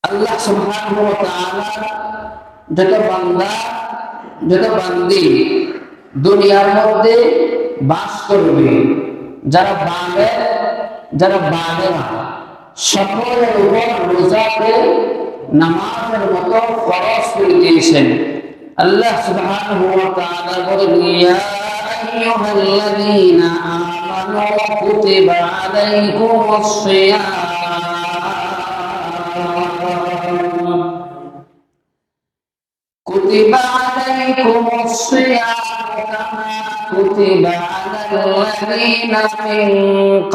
আল্লাহ সুবহানাহু ওয়া তাআলা যত বান্দা যত বান্দি দুনিয়ার মধ্যে বাস করবে, যারা বালেগ যারা বালেগা সকলের উপর রোজাকে নামাজের মতো ফরজ করে দিয়েছেন। আল্লাহ সুবহানাহু ওয়া তাআলা বলেন, ইয়া আইয়ুহাল্লাযীনা আমানু কুতিবা আলাইকুমুস সিয়াম كتب عليكم الصيام كما كتب على الذين من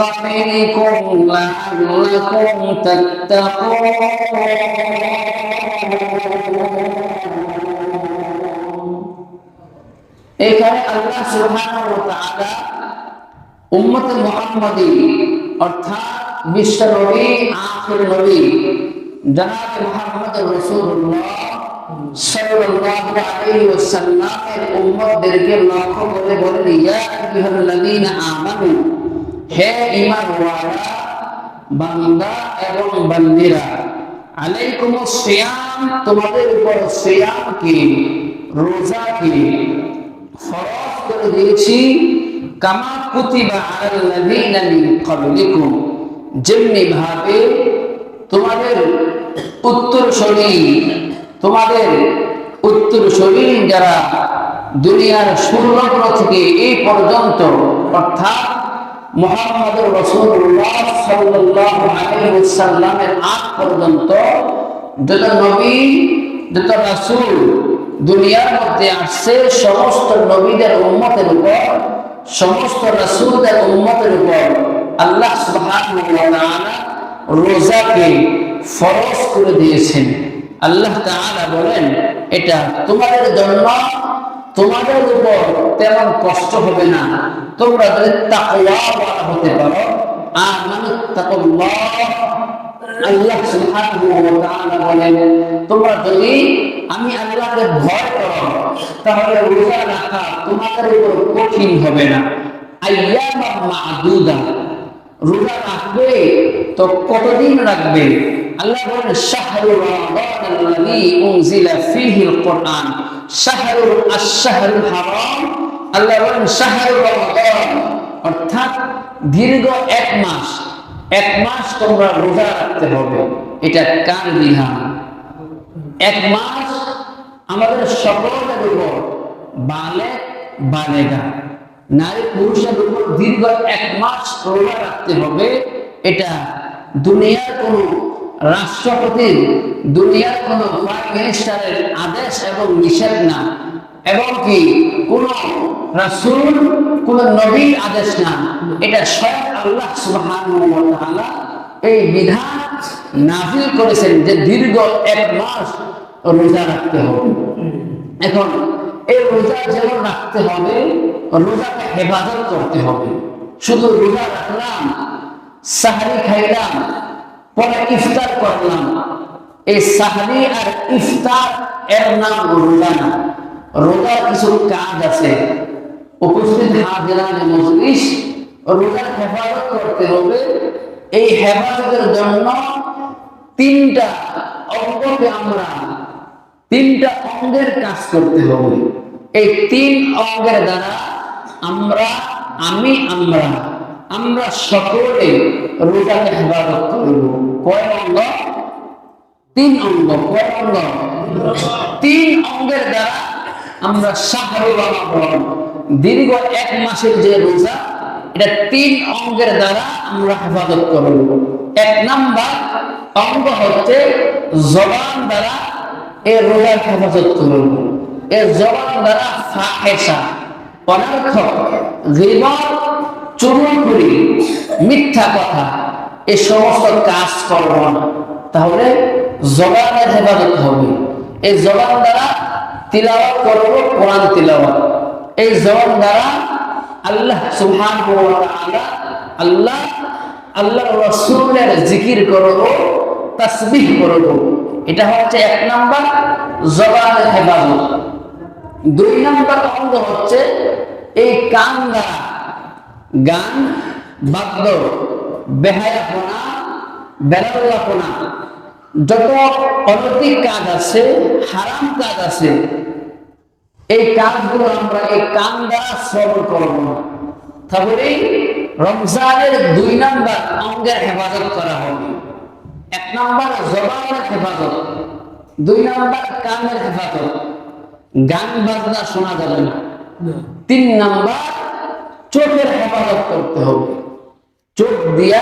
قبلكم لعلكم تتقون। এখানে আল্লাহ সুবহানাহু ওয়া তাআলা উম্মতে মুহাম্মাদী অর্থাৎ বিশ্ব নবী আখির নবী জনাব মুহাম্মদ রাসূলুল্লাহ সাল্লাল্লাহু আলাইহি ওয়াসাল্লামের উম্মতদেরকে লক্ষ্য করে বলেন, ইয়া আইয়ুহাল্লাযীনা আমানু, হে ঈমানওয়ালা বান্দা এবং বান্দীরা, আলাইকুমুস সিয়াম, তোমাদের উপর সিয়াম কি রোজা কি ফরজ করে দিয়েছি, কামা কুতিবা আলাল্লাযীনা মিন ক্বাবলিকুম, যেমনি ভাবে তোমাদের উত্তরসূরি যারা দুনিয়ার সূর্যগ্রহ থেকে এই পর্যন্ত অর্থাৎ মুহাম্মদুর রাসূলুল্লাহ সাল্লাল্লাহু আলাইহি ওয়াসাল্লামের আগ পর্যন্ত যত নবী যত রাসূল দুনিয়ার মধ্যে আসছে, সমস্ত নবীদের উম্মতের উপর সমস্ত রাসূলদের উম্মতের উপর আল্লাহ সুবহানাহু ওয়া তাআলা রোজাকে ফরজ করে দিয়েছেন। আল্লাহ তাআলা বলেন, এটা তোমাদের জন্য তোমাদের উপর তেমন কষ্ট হবে না, তোমরা যদি তাকওয়াওয়ালা হতে পারো। আমানুত্তাকুল্লাহ, আল্লাহ সুবহানাহু ওয়া তাআলা বলেন, তোমরা যদি আমি আল্লাহকে ভয় করো তাহলে রোজা রাখা তোমাদের উপর কঠিন হবে না। আইয়ামান মা'দুদা, রোজা রাখবে তো কতদিন রাখবে? আল্লাহ বলেন, শাহরুর রমাদানাল্লাযী উনজিলা ফীহিল কুরআন, শাহরুল হারাম। আল্লাহ বলেন শাহরুর রমাদান, অর্থাৎ দীর্ঘ এক মাস তোমরা রোজা রাখতে হবে। এটা কার বিধান? এক মাস আমাদের সকলের উপর বালেগা নারী পুরুষের উপর দীর্ঘ এক মাস রোজা রাখতে হবে। এটা দুনিয়ার কোন রাষ্ট্রপতির, দুনিয়ার কোন প্রাইম মিনিস্টারের আদেশ এবং নিষেধ না, এবং কি কোন রাসূল কোন নবীর আদেশ না। এটা স্বয়ং আল্লাহ সুবহানাহু ওয়া তাআলা এই বিধান নাযিল করেছেন যে দীর্ঘ এক মাস রোজা রাখতে হবে। এখন এই রোজা যেমন রাখতে হবে, রোজাকে হেফাজত করতে হবে। শুধু রোজা রাখলাম, সাহরি খাইলাম, পরে ইফতার করলাম, এই সাহরি আর ইফতার এর নাম রোজা না। রোজার কিছু কাজ আছে। উপস্থিত হাজিরানে মজলিস, রোজার হেফাজত করতে হবে। এই হেফাজতের জন্য তিনটা অঙ্গের কাজ করতে হবে। এই তিন অঙ্গের দ্বারা আমরা সকলে রোজাকে হেফাজত করব। কয় অঙ্গ? তিন অঙ্গ। কয় অঙ্গ? তিন অঙ্গের দ্বারা আমরা শাহরুর রমাদান, দীর্ঘ এক মাসের যে রোজা, এটা তিন অঙ্গের দ্বারা আমরা হেফাজত করব। এক নাম্বার অঙ্গ হচ্ছে জবান দ্বারা এই রোজার হেফাজত করব। এই জবান দ্বারা ফাহেসা, অনর্থক, গীবত, চুগলখড়ি, মিথ্যা কথা, এই সমস্ত কাজ করব না। তাহলে জবানের হেফাজত হবে। এই জবান দ্বারা তিলাওয়াত করব, কোরআন তিলাওয়াত। এই জবান দ্বারা আল্লাহ সুবহানাহু ওয়া তাআলা আল্লাহ রাসূলের জিকির করব, তাসবিহ করব। এটা হচ্ছে এক নাম্বার জবানের হেফাজত। দুই নাম্বার অঙ্গ হচ্ছে এই কান দ্বারা গান, বাদ্য, বেহায়াপনা, বেলাল্লাপনা, যত অনৈতিক কাজ আছে, হারাম কাজ আছে, এই কাজগুলো আমরা এই কান দ্বারা শ্রবণ করব না। তাহলে রমজানের 2 নাম্বার অঙ্গের হেফাজত করা হবে। 1 নাম্বার জবানের হেফাজত, 2 নাম্বার কানের হেফাজত, গান বাজনা শোনা যাবে না। 3 নাম্বার চোখের হেফাজত করতে হবে। চোখ দিয়া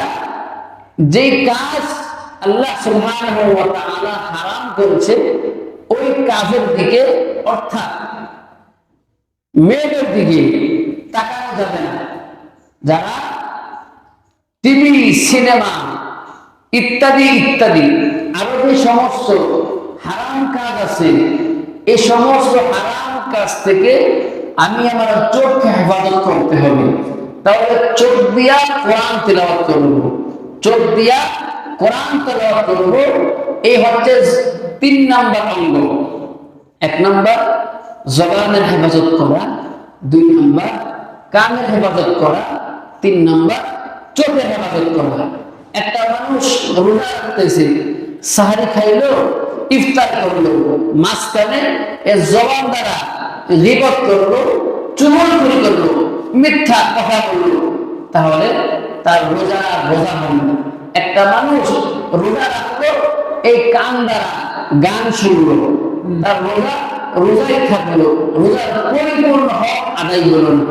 যে কাজ আল্লাহ সুবহানাহু ওয়া তাআলা হারাম করেছে ওই কাজের দিকে, অর্থাৎ মেয়েদের দিকে তাকানো যাবে না। যারা টিভি, সিনেমা ইত্যাদি ইত্যাদি আরো যে সমস্ত হারাম কাজ আছে, এই সমস্ত হারাম কাজ থেকে আমি আমার চোখকে হেফাজত করতে হবে। তাহলে চোখ দিয়া কোরআন তিলাওয়াত করব, চোখ দিয়া কোরআন তিলাওয়াত করব। এই হচ্ছে 3 নাম্বার অঙ্গ। 1 নাম্বার জবানের হেফাজত করা, 2 নাম্বার কানের হেফাজত করা, 3 নাম্বার চোখের হেফাজত করা। একটা মানুষ রোজা রাখতেছে, সাহারি খাইলো, ইফতার করলো, মাঝখানে এর জবান দ্বারা গীবত করলো, চুগলখড়ি করলো, মিথ্যা কথা বললো, তাহলে তার রোজা বোঝা হবে না। একটা মানুষ রোজা রাখলো, এই কান দ্বারা গান শুনলো, তার রোজাই থাকলো, রোজার পরিপূর্ণ হক আদায় হলো না।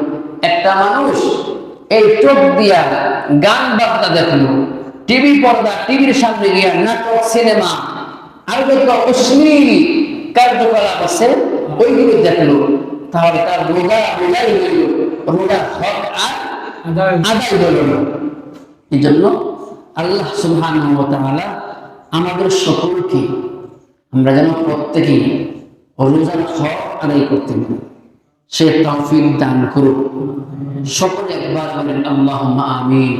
একটা মানুষ এই চোখ দিয়া গান বাজনা দেখলো, টিভি পর্দা, টিভির সামনে গিয়া নাটক, সিনেমা আর যত অশ্লীল কার্যকলাপ আছে ওইগুলো দেখলো, তাহলে তার রোজাই হইল, রোজার হক আর আদায় হলো না। এই জন্য আল্লাহ সুবহানাহু ওয়া তাআলা আমাদের সকলকে, আমরা যেন প্রত্যেকেই রোজার হক আদায় করতে পারি, সে তৌফিক দান করুক। সকলে একবার বলেন আল্লাহুম্মা আমিন।